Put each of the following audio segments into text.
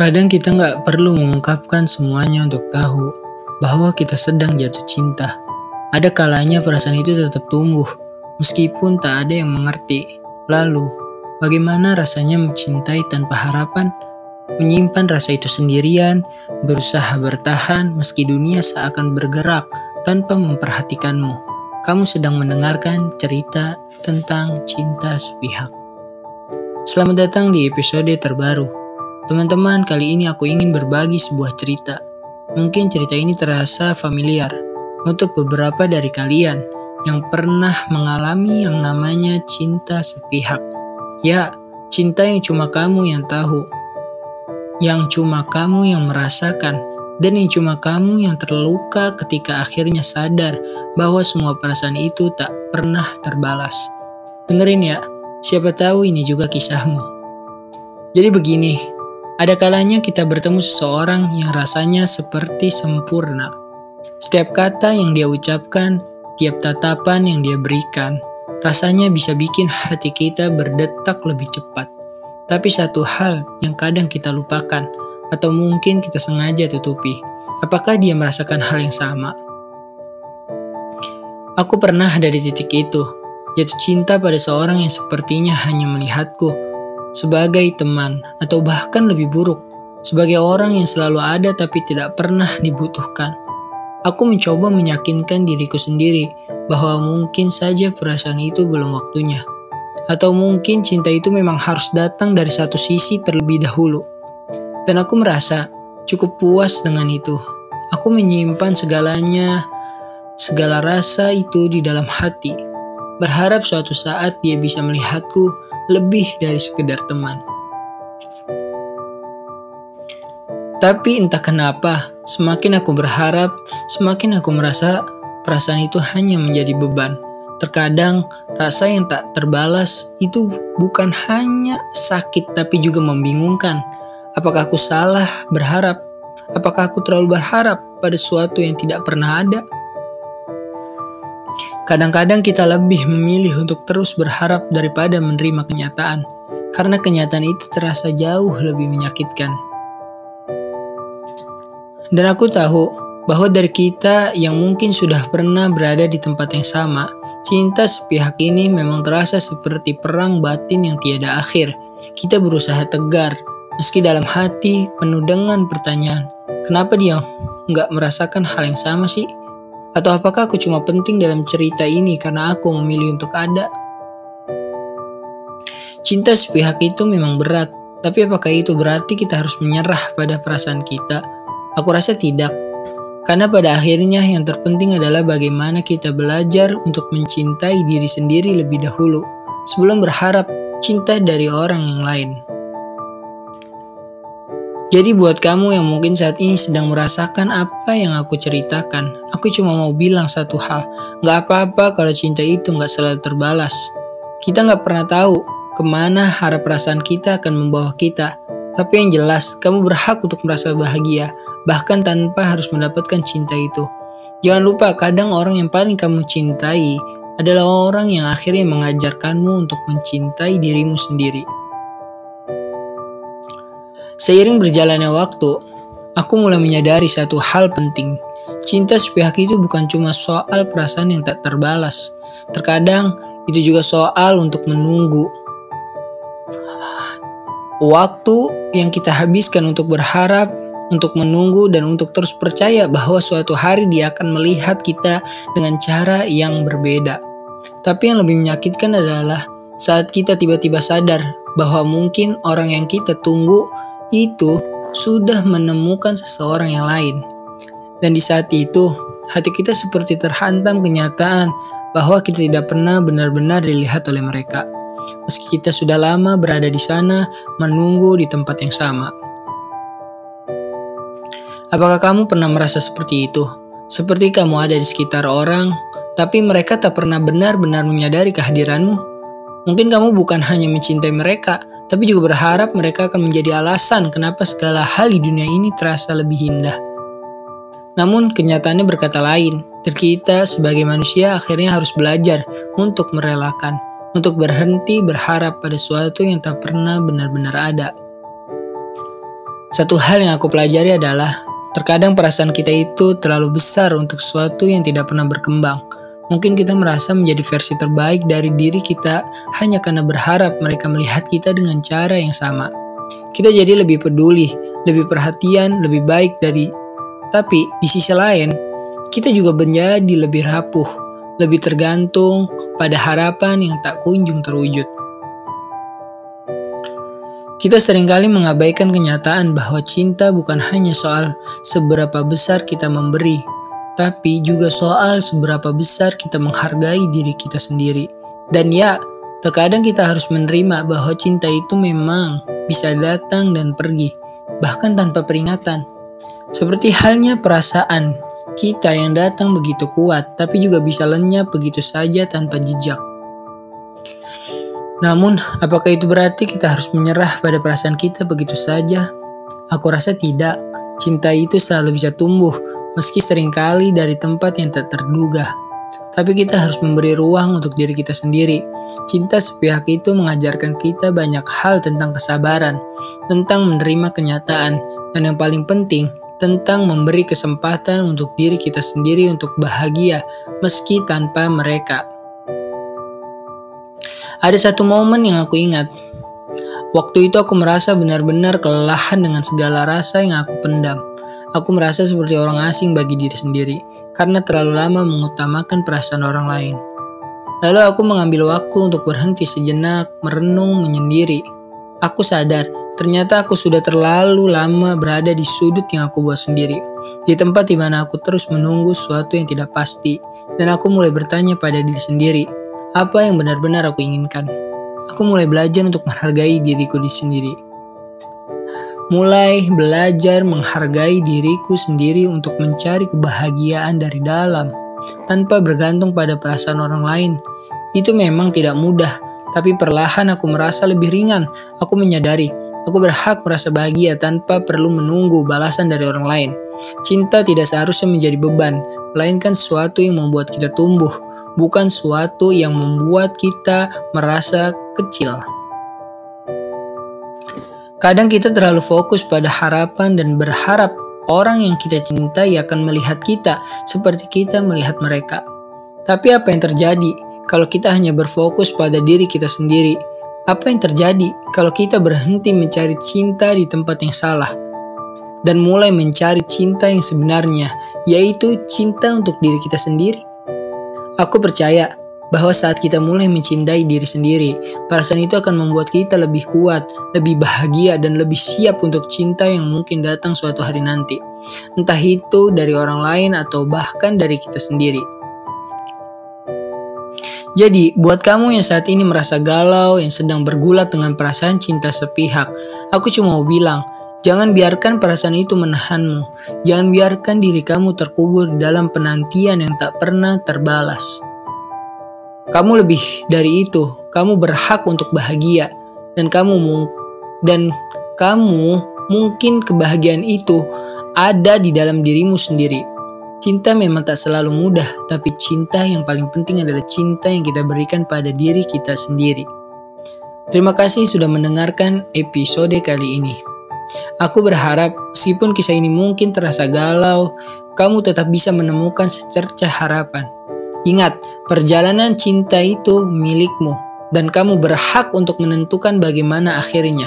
Kadang kita nggak perlu mengungkapkan semuanya untuk tahu bahwa kita sedang jatuh cinta. Ada kalanya perasaan itu tetap tumbuh, meskipun tak ada yang mengerti. Lalu, bagaimana rasanya mencintai tanpa harapan? Menyimpan rasa itu sendirian, berusaha bertahan meski dunia seakan bergerak tanpa memperhatikanmu. Kamu sedang mendengarkan cerita tentang cinta sepihak. Selamat datang di episode terbaru. Teman-teman, kali ini aku ingin berbagi sebuah cerita. Mungkin cerita ini terasa familiar untuk beberapa dari kalian yang pernah mengalami yang namanya cinta sepihak. Ya, cinta yang cuma kamu yang tahu, yang cuma kamu yang merasakan, dan yang cuma kamu yang terluka ketika akhirnya sadar bahwa semua perasaan itu tak pernah terbalas. Dengerin ya, siapa tahu ini juga kisahmu. Jadi begini, ada kalanya kita bertemu seseorang yang rasanya seperti sempurna. Setiap kata yang dia ucapkan, tiap tatapan yang dia berikan, rasanya bisa bikin hati kita berdetak lebih cepat. Tapi satu hal yang kadang kita lupakan, atau mungkin kita sengaja tutupi, apakah dia merasakan hal yang sama? Aku pernah ada di titik itu, jatuh cinta pada seorang yang sepertinya hanya melihatku sebagai teman, atau bahkan lebih buruk, sebagai orang yang selalu ada tapi tidak pernah dibutuhkan. Aku mencoba meyakinkan diriku sendiri bahwa mungkin saja perasaan itu belum waktunya, atau mungkin cinta itu memang harus datang dari satu sisi terlebih dahulu. Dan aku merasa cukup puas dengan itu. Aku menyimpan segala rasa itu di dalam hati, berharap suatu saat dia bisa melihatku lebih dari sekedar teman. Tapi entah kenapa, semakin aku berharap, semakin aku merasa perasaan itu hanya menjadi beban. Terkadang rasa yang tak terbalas itu bukan hanya sakit tapi juga membingungkan. Apakah aku salah berharap? Apakah aku terlalu berharap pada sesuatu yang tidak pernah ada? Kadang-kadang kita lebih memilih untuk terus berharap daripada menerima kenyataan, karena kenyataan itu terasa jauh lebih menyakitkan. Dan aku tahu bahwa dari kita yang mungkin sudah pernah berada di tempat yang sama, cinta sepihak ini memang terasa seperti perang batin yang tiada akhir. Kita berusaha tegar, meski dalam hati penuh dengan pertanyaan, kenapa dia nggak merasakan hal yang sama sih? Atau apakah aku cuma penting dalam cerita ini karena aku memilih untuk ada? Cinta sepihak itu memang berat, tapi apakah itu berarti kita harus menyerah pada perasaan kita? Aku rasa tidak, karena pada akhirnya yang terpenting adalah bagaimana kita belajar untuk mencintai diri sendiri lebih dahulu, sebelum berharap cinta dari orang yang lain. Jadi buat kamu yang mungkin saat ini sedang merasakan apa yang aku ceritakan, aku cuma mau bilang satu hal, gak apa-apa kalau cinta itu gak selalu terbalas. Kita gak pernah tahu kemana harap perasaan kita akan membawa kita, tapi yang jelas kamu berhak untuk merasa bahagia, bahkan tanpa harus mendapatkan cinta itu. Jangan lupa, kadang orang yang paling kamu cintai adalah orang yang akhirnya mengajarkanmu untuk mencintai dirimu sendiri. Seiring berjalannya waktu, aku mulai menyadari satu hal penting. Cinta sepihak itu bukan cuma soal perasaan yang tak terbalas. Terkadang itu juga soal untuk menunggu. Waktu yang kita habiskan untuk berharap, untuk menunggu, dan untuk terus percaya bahwa suatu hari dia akan melihat kita dengan cara yang berbeda. Tapi yang lebih menyakitkan adalah saat kita tiba-tiba sadar bahwa mungkin orang yang kita tunggu itu sudah menemukan seseorang yang lain. Dan di saat itu, hati kita seperti terhantam kenyataan bahwa kita tidak pernah benar-benar dilihat oleh mereka. Meski kita sudah lama berada di sana, menunggu di tempat yang sama. Apakah kamu pernah merasa seperti itu? Seperti kamu ada di sekitar orang, tapi mereka tak pernah benar-benar menyadari kehadiranmu? Mungkin kamu bukan hanya mencintai mereka, tapi juga berharap mereka akan menjadi alasan kenapa segala hal di dunia ini terasa lebih indah. Namun kenyataannya berkata lain, dan kita sebagai manusia akhirnya harus belajar untuk merelakan, untuk berhenti berharap pada sesuatu yang tak pernah benar-benar ada. Satu hal yang aku pelajari adalah, terkadang perasaan kita itu terlalu besar untuk sesuatu yang tidak pernah berkembang. Mungkin kita merasa menjadi versi terbaik dari diri kita hanya karena berharap mereka melihat kita dengan cara yang sama. Kita jadi lebih peduli, lebih perhatian, lebih baik tapi di sisi lain, kita juga menjadi lebih rapuh, lebih tergantung pada harapan yang tak kunjung terwujud. Kita seringkali mengabaikan kenyataan bahwa cinta bukan hanya soal seberapa besar kita memberi, tapi juga soal seberapa besar kita menghargai diri kita sendiri. Dan ya, terkadang kita harus menerima bahwa cinta itu memang bisa datang dan pergi, bahkan tanpa peringatan. Seperti halnya perasaan kita yang datang begitu kuat, tapi juga bisa lenyap begitu saja tanpa jejak. Namun, apakah itu berarti kita harus menyerah pada perasaan kita begitu saja? Aku rasa tidak. Cinta itu selalu bisa tumbuh, meski seringkali dari tempat yang tak terduga. Tapi kita harus memberi ruang untuk diri kita sendiri. Cinta sepihak itu mengajarkan kita banyak hal tentang kesabaran, tentang menerima kenyataan, dan yang paling penting, tentang memberi kesempatan untuk diri kita sendiri untuk bahagia, meski tanpa mereka. Ada satu momen yang aku ingat. Waktu itu aku merasa benar-benar kelelahan dengan segala rasa yang aku pendam. Aku merasa seperti orang asing bagi diri sendiri, karena terlalu lama mengutamakan perasaan orang lain. Lalu aku mengambil waktu untuk berhenti sejenak, merenung, menyendiri. Aku sadar, ternyata aku sudah terlalu lama berada di sudut yang aku buat sendiri. Di tempat di mana aku terus menunggu sesuatu yang tidak pasti, dan aku mulai bertanya pada diri sendiri, apa yang benar-benar aku inginkan? Aku mulai belajar untuk menghargai diriku sendiri. Mulai belajar menghargai diriku sendiri untuk mencari kebahagiaan dari dalam, tanpa bergantung pada perasaan orang lain. Itu memang tidak mudah, tapi perlahan aku merasa lebih ringan. Aku menyadari, aku berhak merasa bahagia tanpa perlu menunggu balasan dari orang lain. Cinta tidak seharusnya menjadi beban, melainkan sesuatu yang membuat kita tumbuh, bukan sesuatu yang membuat kita merasa kecil. Kadang kita terlalu fokus pada harapan dan berharap orang yang kita cintai akan melihat kita seperti kita melihat mereka. Tapi apa yang terjadi kalau kita hanya berfokus pada diri kita sendiri? Apa yang terjadi kalau kita berhenti mencari cinta di tempat yang salah dan mulai mencari cinta yang sebenarnya, yaitu cinta untuk diri kita sendiri? Aku percaya bahwa saat kita mulai mencintai diri sendiri, perasaan itu akan membuat kita lebih kuat, lebih bahagia, dan lebih siap untuk cinta yang mungkin datang suatu hari nanti. Entah itu dari orang lain atau bahkan dari kita sendiri. Jadi, buat kamu yang saat ini merasa galau, yang sedang bergulat dengan perasaan cinta sepihak, aku cuma mau bilang, jangan biarkan perasaan itu menahanmu. Jangan biarkan diri kamu terkubur di dalam penantian yang tak pernah terbalas. Kamu lebih dari itu. Kamu berhak untuk bahagia. Dan kamu mungkin kebahagiaan itu ada di dalam dirimu sendiri. Cinta memang tak selalu mudah, tapi cinta yang paling penting adalah cinta yang kita berikan pada diri kita sendiri. Terima kasih sudah mendengarkan episode kali ini. Aku berharap meskipun kisah ini mungkin terasa galau, kamu tetap bisa menemukan secercah harapan. Ingat, perjalanan cinta itu milikmu, dan kamu berhak untuk menentukan bagaimana akhirnya.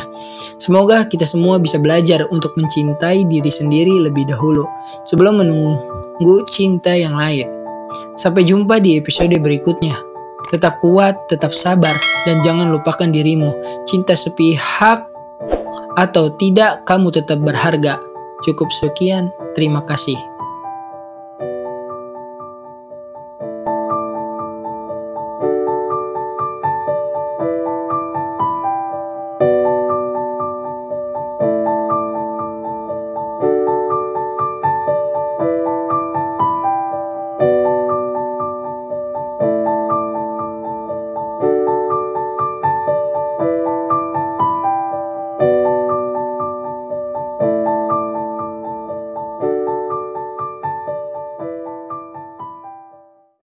Semoga kita semua bisa belajar untuk mencintai diri sendiri lebih dahulu, sebelum menunggu cinta yang lain. Sampai jumpa di episode berikutnya. Tetap kuat, tetap sabar, dan jangan lupakan dirimu. Cinta sepihak atau tidak, kamu tetap berharga. Cukup sekian, terima kasih.